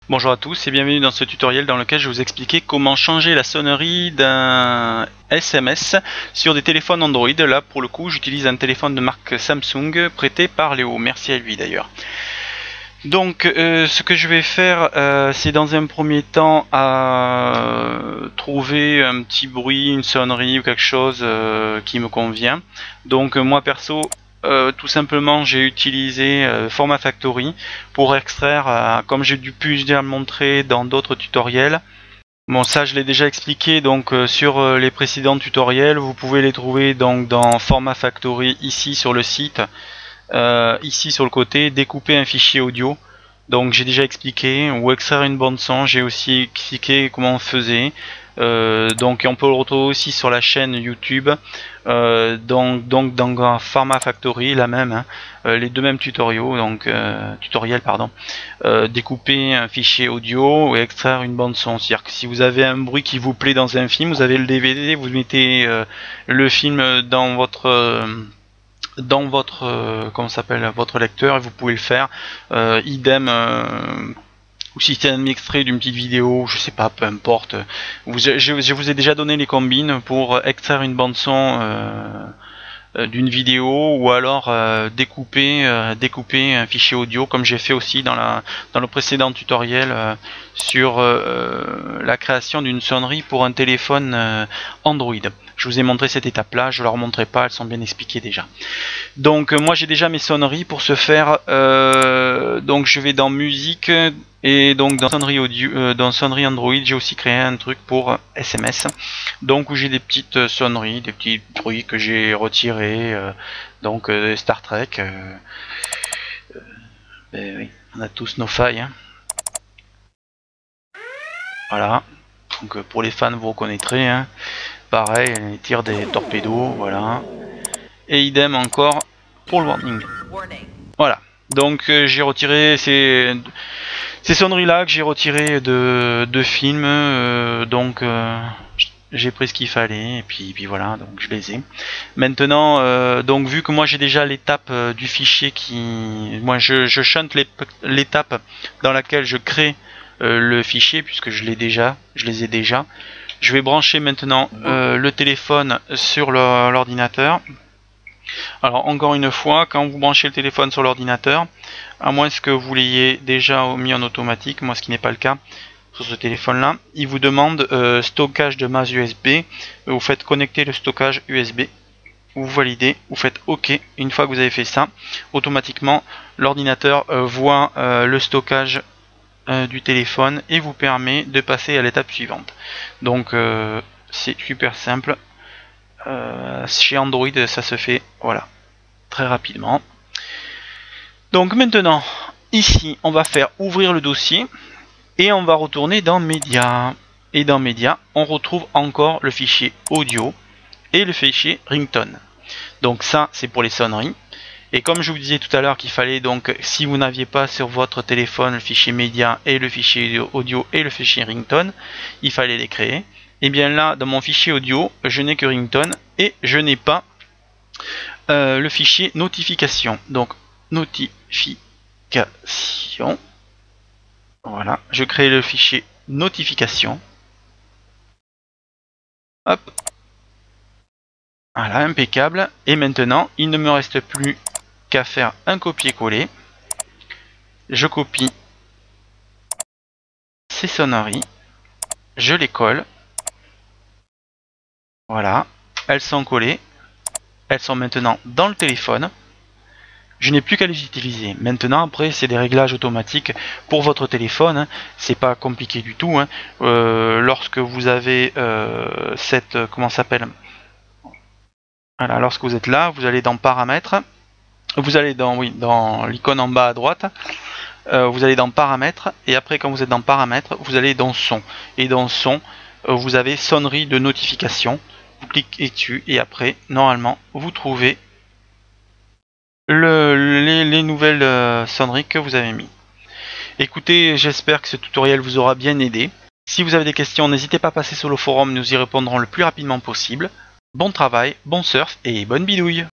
Bonjour à tous et bienvenue dans ce tutoriel dans lequel je vais vous expliquer comment changer la sonnerie d'un SMS sur des téléphones Android. Là pour le coup j'utilise un téléphone de marque Samsung prêté par Léo, merci à lui d'ailleurs. Donc ce que je vais faire c'est dans un premier temps à trouver un petit bruit, une sonnerie ou quelque chose qui me convient. Donc moi perso tout simplement j'ai utilisé Format Factory pour extraire, comme j'ai pu déjà le montrer dans d'autres tutoriels. Bon ça je l'ai déjà expliqué donc sur les précédents tutoriels, vous pouvez les trouver donc dans Format Factory ici sur le site. Ici sur le côté, découper un fichier audio. Donc j'ai déjà expliqué, ou extraire une bande son, j'ai aussi expliqué comment on faisait. Donc on peut le retrouver aussi sur la chaîne YouTube. Donc dans Format Factory, la même, hein, les deux mêmes tutoriels, pardon. Découper un fichier audio et extraire une bande son. C'est-à-dire que si vous avez un bruit qui vous plaît dans un film, vous avez le DVD, vous mettez le film dans votre comment s'appelle, votre lecteur et vous pouvez le faire. Idem ou si c'est un extrait d'une petite vidéo, je sais pas, peu importe. Je vous ai déjà donné les combines pour extraire une bande son d'une vidéo ou alors découper un fichier audio comme j'ai fait aussi dans le précédent tutoriel sur la création d'une sonnerie pour un téléphone Android. Je vous ai montré cette étape là, je ne la remontrerai pas, elles sont bien expliquées déjà. Donc moi j'ai déjà mes sonneries pour ce faire. Donc je vais dans musique et donc dans sonnerie audio, dans sonnerie Android j'ai aussi créé un truc pour SMS. Donc où j'ai des petites sonneries, des petits bruits que j'ai retirés. Donc Star Trek. Ben oui, on a tous nos failles. Hein. Voilà. Donc pour les fans vous reconnaîtrez. Hein. Pareil, les tirs des torpédos, voilà. Et idem encore pour le warning. Voilà. Donc j'ai retiré ces sonneries là que j'ai retiré de films. Donc j'ai pris ce qu'il fallait et puis voilà, donc je les ai. Maintenant, donc vu que moi j'ai déjà l'étape du fichier qui, moi je chante l'étape dans laquelle je crée le fichier puisque je les ai déjà. Je vais brancher maintenant le téléphone sur l'ordinateur. Alors encore une fois, quand vous branchez le téléphone sur l'ordinateur, à moins que vous l'ayez déjà mis en automatique, moi ce qui n'est pas le cas sur ce téléphone là, il vous demande stockage de masse USB, vous faites connecter le stockage USB, vous validez, vous faites OK. Une fois que vous avez fait ça, automatiquement l'ordinateur voit le stockage du téléphone et vous permet de passer à l'étape suivante. Donc c'est super simple. Chez Android ça se fait voilà très rapidement. Donc maintenant ici on va faire ouvrir le dossier et on va retourner dans Médias. Et dans Médias on retrouve encore le fichier audio et le fichier ringtone. Donc ça c'est pour les sonneries. Et comme je vous disais tout à l'heure qu'il fallait donc, si vous n'aviez pas sur votre téléphone le fichier média et le fichier audio et le fichier ringtone, il fallait les créer. Et bien là, dans mon fichier audio, je n'ai que ringtone et je n'ai pas le fichier notification. Donc notification. Voilà, je crée le fichier notification. Hop. Voilà, impeccable. Et maintenant, il ne me reste plus qu'à faire un copier-coller. Je copie ces sonneries, je les colle. Voilà, elles sont collées. Elles sont maintenant dans le téléphone. Je n'ai plus qu'à les utiliser. Maintenant, après, c'est des réglages automatiques pour votre téléphone. Hein. C'est pas compliqué du tout. Hein. Lorsque vous avez cette, comment s'appelle ? Voilà, lorsque vous êtes là, vous allez dans Paramètres. Vous allez dans l'icône en bas à droite. Vous allez dans Paramètres. Et après, quand vous êtes dans Paramètres, vous allez dans Son. Et dans Son, vous avez Sonnerie de notification. Vous cliquez dessus et après, normalement, vous trouvez les nouvelles sonneries que vous avez mis. Écoutez, j'espère que ce tutoriel vous aura bien aidé. Si vous avez des questions, n'hésitez pas à passer sur le forum, nous y répondrons le plus rapidement possible. Bon travail, bon surf et bonne bidouille!